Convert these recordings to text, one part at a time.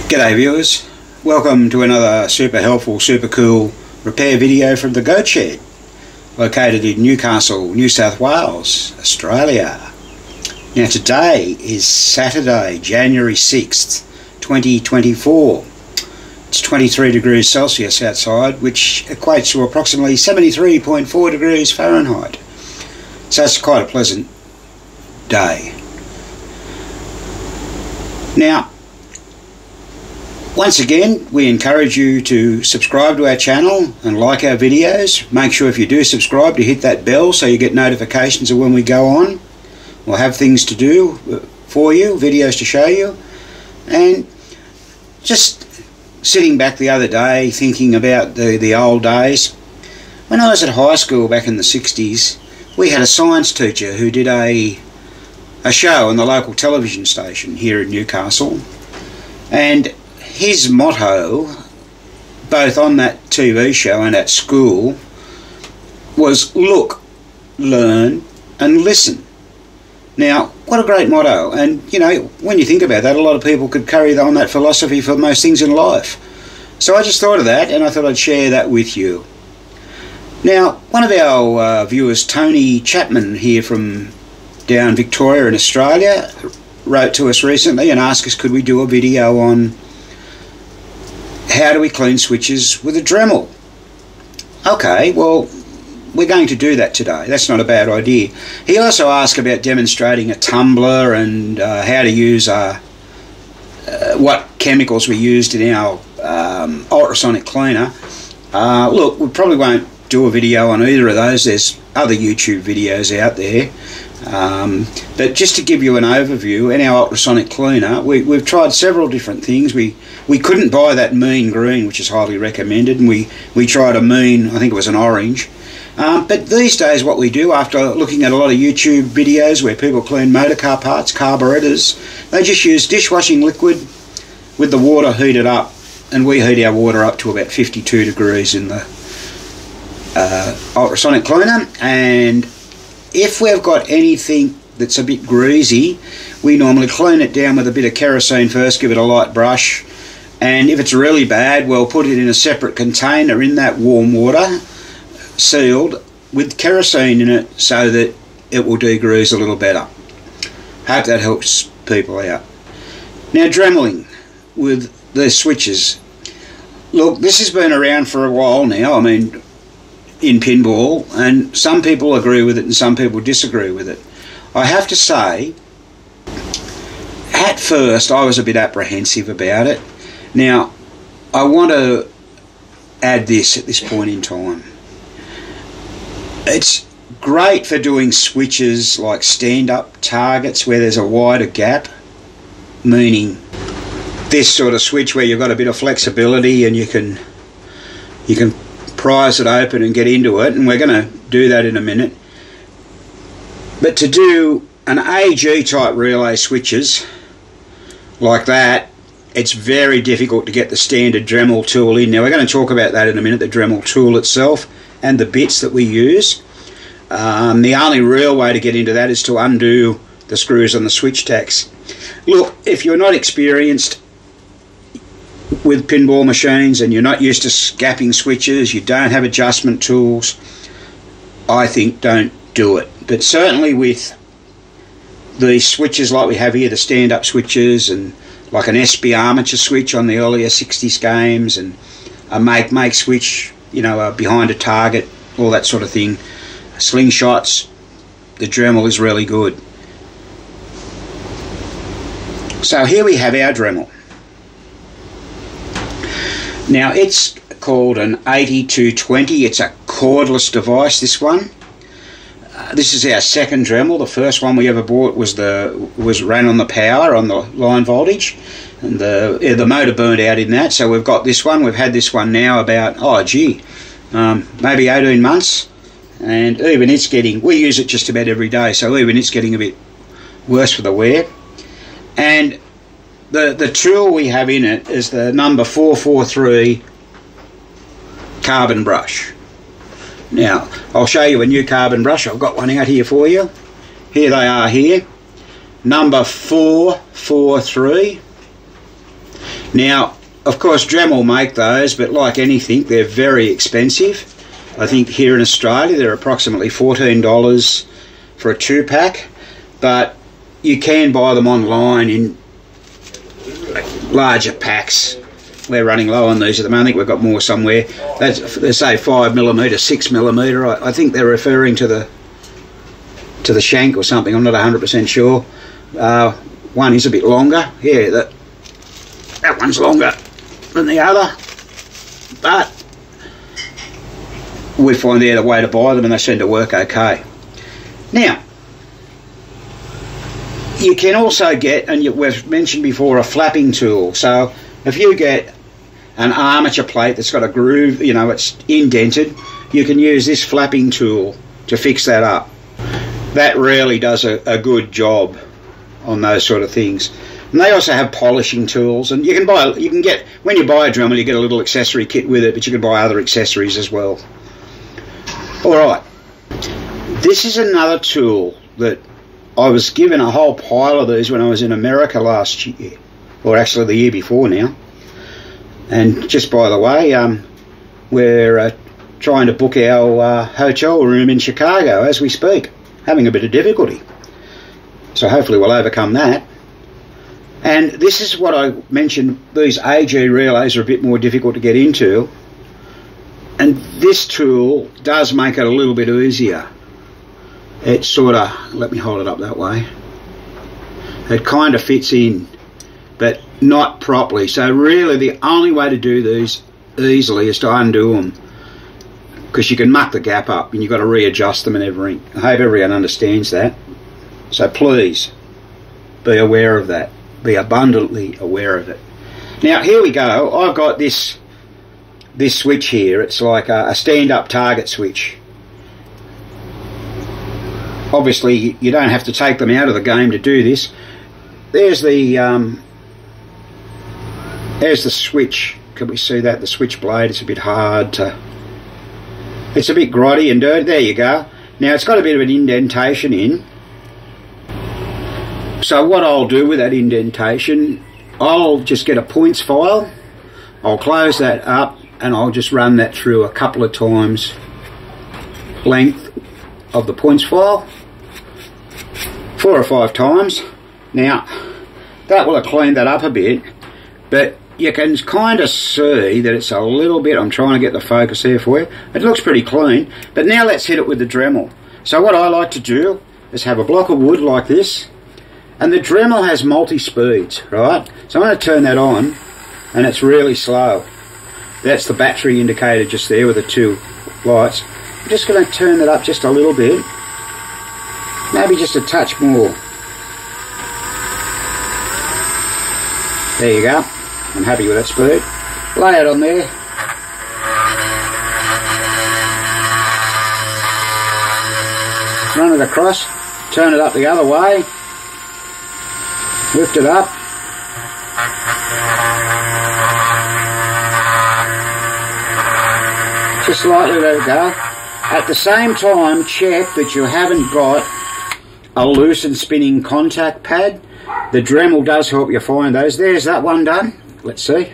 G'day viewers, welcome to another super helpful, super cool repair video from the Goat Shed, located in Newcastle, New South Wales, Australia. Now today is Saturday, January 6th, 2024. It's 23 degrees Celsius outside, which equates to approximately 73.4 degrees Fahrenheit. So it's quite a pleasant day. Now, once again, we encourage you to subscribe to our channel and like our videos. Make sure if you do subscribe to hit that bell so you get notifications of when we go on. We'll have things to do for you, videos to show you. And just sitting back the other day thinking about the old days. When I was at high school back in the 60s, we had a science teacher who did a show on the local television station here in Newcastle. And his motto, both on that TV show and at school, was look, learn and listen. Now, what a great motto. And, you know, when you think about that, a lot of people could carry on that philosophy for most things in life. So I just thought of that and I thought I'd share that with you. Now, one of our viewers, Tony Chapman here from down Victoria in Australia, wrote to us recently and asked us could we do a video on how do we clean switches with a Dremel. Okay, well, we're going to do that today. That's not a bad idea. He also asked about demonstrating a tumbler and how to use what chemicals we used in our ultrasonic cleaner. Look, we probably won't do a video on either of those. There's other YouTube videos out there. But just to give you an overview, in our ultrasonic cleaner, we've tried several different things. We couldn't buy that mean green, which is highly recommended, and we tried a mean, I think it was an orange. But these days what we do, after looking at a lot of YouTube videos where people clean motorcar parts, carburetors, they just use dishwashing liquid with the water heated up, and we heat our water up to about 52 degrees in the ultrasonic cleaner. And if we've got anything that's a bit greasy, we normally clean it down with a bit of kerosene first, give it a light brush, and if it's really bad, we'll put it in a separate container in that warm water, sealed, with kerosene in it so that it will degrease a little better. Hope that helps people out. Now, dremeling with the switches. Look, this has been around for a while now, I mean, in pinball, and some people agree with it and some people disagree with it. I have to say, at first I was a bit apprehensive about it. Now, I want to add this at this point in time. It's great for doing switches like stand-up targets where there's a wider gap, meaning this sort of switch where you've got a bit of flexibility and you can prise it open and get into it, and we're going to do that in a minute. But to do an AG type relay switches like that, it's very difficult to get the standard Dremel tool in. Now we're going to talk about that in a minute, the Dremel tool itself and the bits that we use. The only real way to get into that is to undo the screws on the switch tacks. Look, if you're not experienced with pinball machines and you're not used to gapping switches, you don't have adjustment tools, I think don't do it. But certainly with the switches like we have here, the stand-up switches, and like an SB armature switch on the earlier 60s games, and a make switch, you know, behind a target, all that sort of thing, slingshots, the Dremel is really good. So here we have our Dremel. Now it's called an 8220. It's a cordless device, this one. This is our second Dremel. The first one we ever bought was ran on the power, on the line voltage, and the motor burned out in that. So we've got this one. We've had this one now about maybe 18 months, and even it's getting, we use it just about every day, so even it's getting a bit worse for the wear. And the tool we have in it is the number 443 carbon brush. Now, I'll show you a new carbon brush. I've got one out here for you. Here they are here. Number 443. Now, of course, Dremel make those, but like anything, they're very expensive. I think here in Australia they're approximately $14 for a 2-pack, but you can buy them online in larger packs. We're running low on these at the moment. I think we've got more somewhere. They say 5mm, 6mm. I think they're referring to the shank or something. I'm not 100% sure. One is a bit longer. Yeah, that one's longer than the other. But we find they're the way to buy them, and they seem to work okay. Now, you can also get, and we've mentioned before, a flapping tool. So if you get an armature plate that's got a groove, you know, it's indented, you can use this flapping tool to fix that up. That really does a good job on those sort of things. And they also have polishing tools, and you can get, when you buy a Dremel, you get a little accessory kit with it, but you can buy other accessories as well. Alright, this is another tool that I was given a whole pile of these when I was in America last year, or actually the year before now. And just by the way, we're trying to book our hotel room in Chicago as we speak, having a bit of difficulty. So hopefully we'll overcome that. And this is what I mentioned, these AG relays are a bit more difficult to get into. And this tool does make it a little bit easier. It sort of, let me hold it up that way. It kind of fits in, but not properly. So really the only way to do these easily is to undo them, because you can muck the gap up and you've got to readjust them and everything. I hope everyone understands that. So please be aware of that. Be abundantly aware of it. Now here we go. I've got this switch here. It's like a stand-up target switch. Obviously you don't have to take them out of the game to do this. There's the switch. Can we see that? The switch blade. It's a bit hard to... It's a bit grotty and dirty. There you go. Now it's got a bit of an indentation in. So what I'll do with that indentation, I'll just get a points file, I'll close that up, and I'll just run that through a couple of times length of the points file, 4 or 5 times. Now that will have cleaned that up a bit, but you can kind of see that it's a little bit, I'm trying to get the focus there for you, it looks pretty clean. But now let's hit it with the Dremel. So what I like to do is have a block of wood like this, and the Dremel has multi-speeds, right? So I'm going to turn that on, and it's really slow. That's the battery indicator just there with the 2 lights. I'm just going to turn that up just a little bit, maybe just a touch more. There you go. I'm happy with that speed. Lay it on there. Run it across, turn it up the other way. Lift it up. Just slightly let it go. At the same time, check that you haven't got a loose and spinning contact pad. The Dremel does help you find those. There's that one done. Let's see.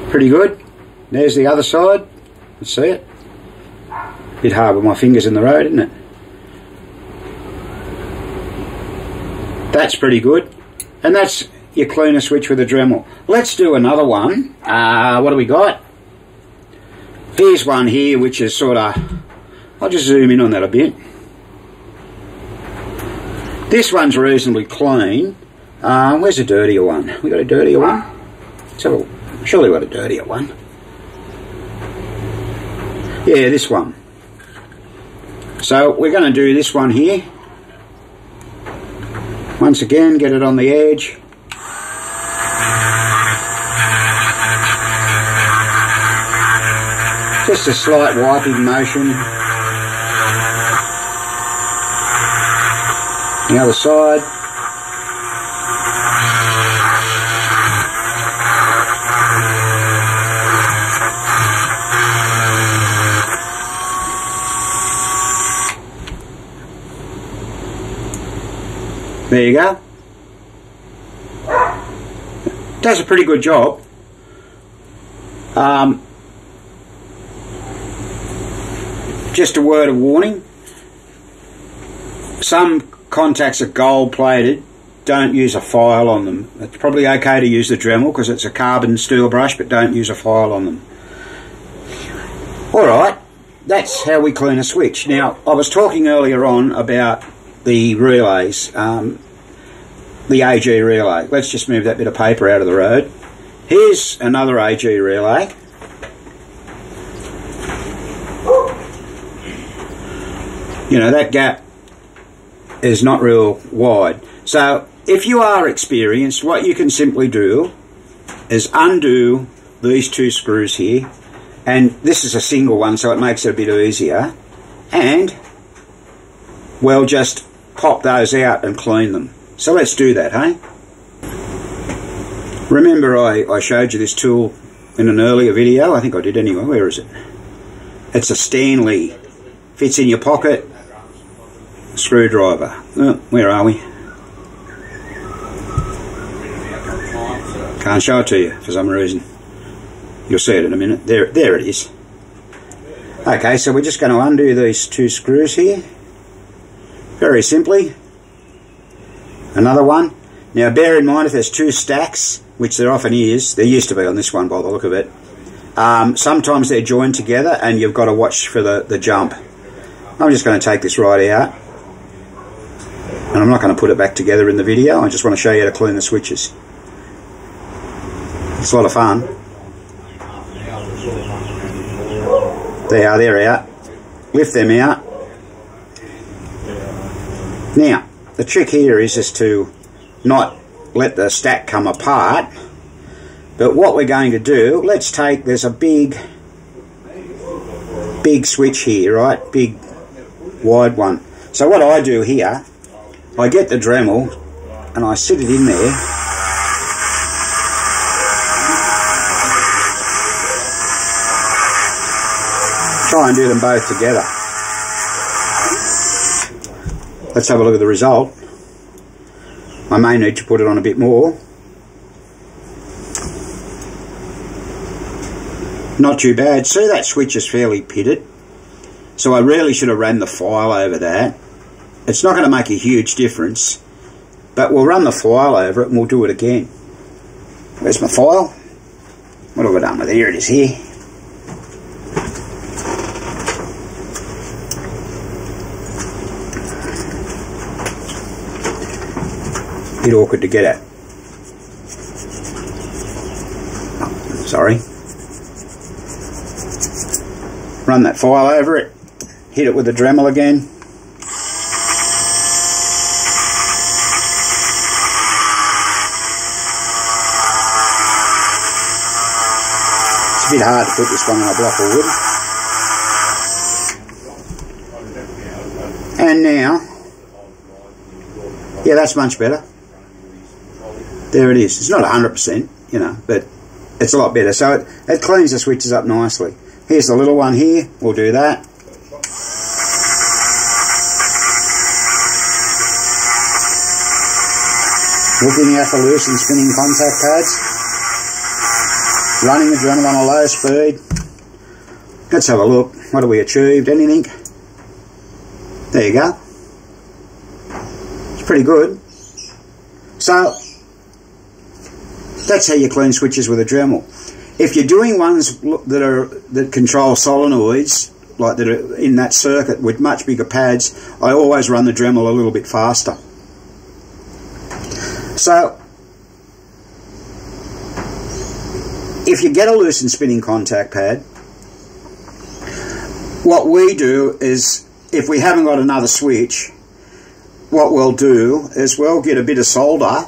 Pretty good. There's the other side. Let's see it. Bit hard with my fingers in the road, isn't it? That's pretty good. And that's your cleaner switch with a Dremel. Let's do another one. What do we got? Here's one here which is sort of... I'll just zoom in on that a bit. This one's reasonably clean. Where's a dirtier one? We got a dirtier one? So surely we got a dirtier one. Yeah, this one. So we're going to do this one here. Once again, get it on the edge. Just a slight wiping motion. The other side. There you go. Does a pretty good job. Just a word of warning, some contacts are gold plated. Don't use a file on them. It's probably okay to use the Dremel because it's a carbon steel brush, but don't use a file on them. Alright, that's how we clean a switch. Now, I was talking earlier on about the relays, the AG relay. Let's just move that bit of paper out of the road. Here's another AG relay. You know, that gap is not real wide. So, if you are experienced, what you can simply do is undo these two screws here, and this is a single one, so it makes it a bit easier, and we'll just pop those out and clean them. So let's do that, hey? Remember I showed you this tool in an earlier video? I think I did anyway. Where is it? It's a Stanley. Fits in your pocket. Screwdriver. Oh, where are we? Can't show it to you for some reason. You'll see it in a minute. There it is. Okay, so we're just going to undo these two screws here. Very simply. Another one. Now bear in mind if there's two stacks, which there often is, there used to be on this one by the look of it, sometimes they're joined together and you've got to watch for the jump. I'm just going to take this right out. And I'm not going to put it back together in the video. I just want to show you how to clean the switches. It's a lot of fun. There, they're out. Lift them out. Now, the trick here is just to not let the stack come apart. But what we're going to do, let's take, there's a big switch here, right? Big, wide one. So what I do here, I get the Dremel and I sit it in there. Try and do them both together. Let's have a look at the result. I may need to put it on a bit more. Not too bad. See, that switch is fairly pitted. So I really should have ran the file over that. It's not going to make a huge difference, but we'll run the file over it and we'll do it again. Where's my file? What have I done with it? Here it is here. Bit awkward to get at. Oh, sorry. Run that file over it. Hit it with the Dremel again. It's a bit hard to put this one on a block of wood. And now, yeah, that's much better. There it is. It's not 100%, you know, but it's a lot better. So it cleans the switches up nicely. Here's the little one here. We'll do that. Looking at the loose and spinning contact pads. Running the Dremel on a low speed. Let's have a look. What have we achieved? Anything? There you go. It's pretty good. So that's how you clean switches with a Dremel. If you're doing ones that control solenoids, like that are in that circuit with much bigger pads, I always run the Dremel a little bit faster. So if you get a loose and spinning contact pad, what we do is, if we haven't got another switch, what we'll do is we'll get a bit of solder,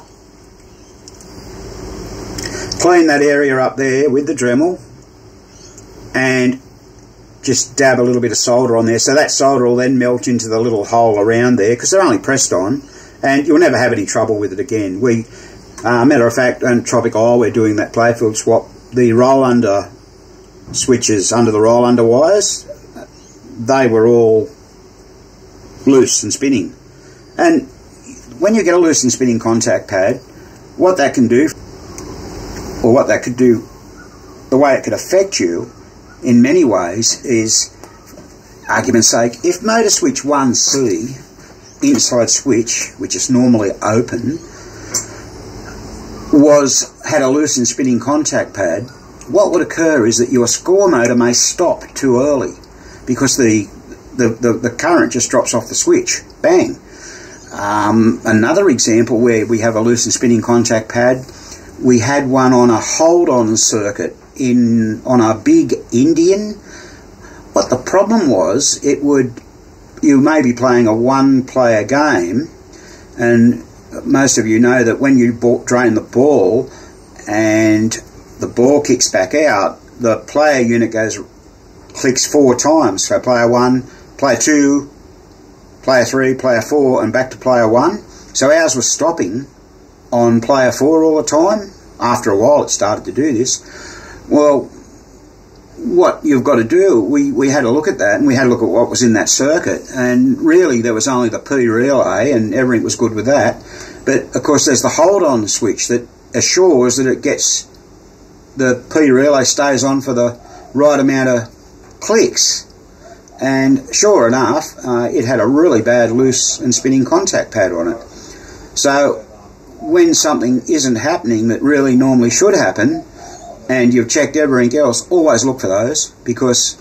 clean that area up there with the Dremel, and just dab a little bit of solder on there. So that solder will then melt into the little hole around there, because they're only pressed on, and you'll never have any trouble with it again. We, matter of fact, on Tropic Isle, we're doing that playfield swap. The roll-under switches under the roll-under wires, they were all loose and spinning. And when you get a loose and spinning contact pad, what that can do, or what that could do, the way it could affect you in many ways is, argument's sake, if motor switch 1C, inside switch, which is normally open, had a loose and spinning contact pad, what would occur is that your score motor may stop too early because the current just drops off the switch. Bang. Another example where we have a loose and spinning contact pad, we had one on a hold-on circuit on a big Indian. What the problem was, you may be playing a one-player game, and most of you know that when you drain the ball and the ball kicks back out, the player unit clicks 4 times. So player 1, player 2, player 3, player 4, and back to player 1. So ours was stopping on player 4 all the time. After a while it started to do this. Well, what you've got to do, we had a look at that, and we had a look at what was in that circuit, and really there was only the P relay and everything was good with that. But of course there's the hold-on switch that assures that the P relay stays on for the right amount of clicks. And sure enough, it had a really bad loose and spinning contact pad on it. So when something isn't happening that really normally should happen, and you've checked everything else, always look for those, because,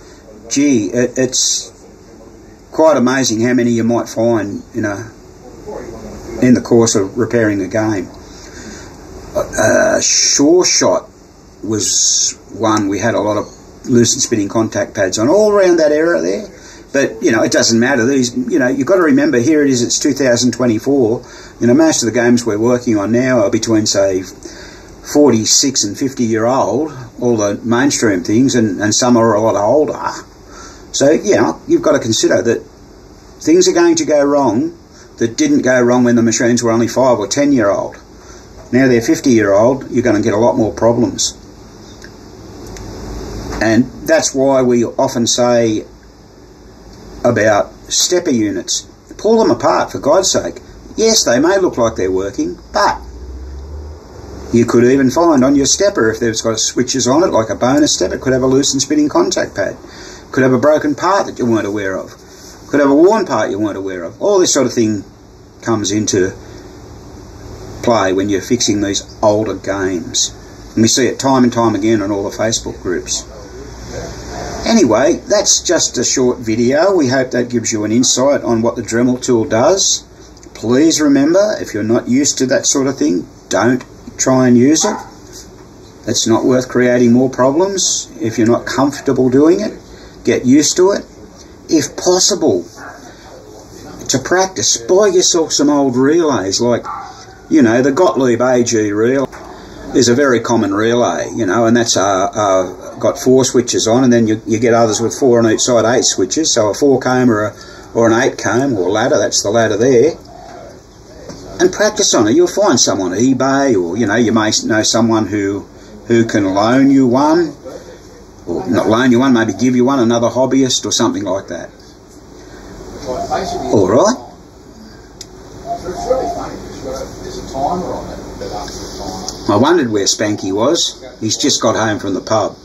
gee, it's quite amazing how many you might find in the course of repairing a game. Sure Shot was one we had a lot of loose and spinning contact pads on, all around that area there. But, it doesn't matter. You've got to remember, here it is, it's 2024. Most of the games we're working on now are between, say, 46 and 50-year-old, all the mainstream things, and some are a lot older. So, you've got to consider that things are going to go wrong that didn't go wrong when the machines were only 5 or 10-year-old. Now they're 50-year-old, you're going to get a lot more problems. And that's why we often say about stepper units, pull them apart for God's sake. Yes, they may look like they're working, but you could even find on your stepper, if there's got switches on it, like a bonus stepper, could have a loose and spinning contact pad, could have a broken part that you weren't aware of, could have a worn part you weren't aware of. All this sort of thing comes into play when you're fixing these older games. And we see it time and time again on all the Facebook groups. Anyway, that's just a short video. We hope that gives you an insight on what the Dremel tool does. Please remember, if you're not used to that sort of thing, don't try and use it. It's not worth creating more problems. If you're not comfortable doing it, get used to it. If possible, to practice, buy yourself some old relays, like, the Gottlieb AG relay is a very common relay, and that's got 4 switches on, and then you get others with 4 on each side, 8 switches, so a 4-comb or an 8-comb or ladder, that's the ladder there. And practice on it. You'll find someone on eBay, or you may know someone who can loan you one, or not loan you one, maybe give you one, another hobbyist or something like that. All right. I wondered where Spanky was. He's just got home from the pub.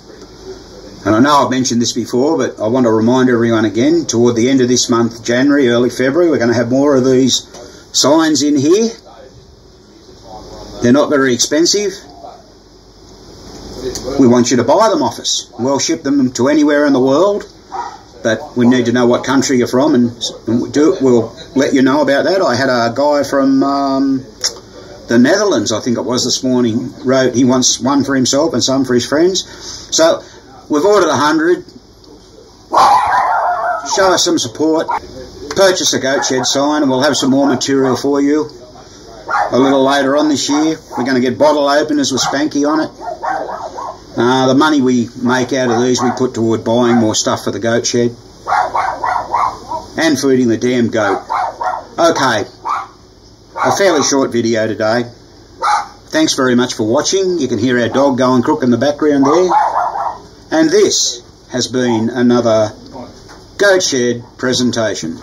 And I know I've mentioned this before, but I want to remind everyone again, toward the end of this month, January, early February, we're going to have more of these signs in here. They're not very expensive. We want you to buy them off us. We'll ship them to anywhere in the world, but we need to know what country you're from, and we'll let you know about that. I had a guy from the Netherlands, I think it was this morning, wrote he wants one for himself and some for his friends. So we've ordered 100. Show us some support. Purchase a Goat Shed sign, and we'll have some more material for you a little later on this year. We're going to get bottle openers with Spanky on it. The money we make out of these we put toward buying more stuff for the Goat Shed and feeding the damn goat. Okay, a fairly short video today. Thanks very much for watching. You can hear our dog going crook in the background there. And this has been another Goat Shed presentation.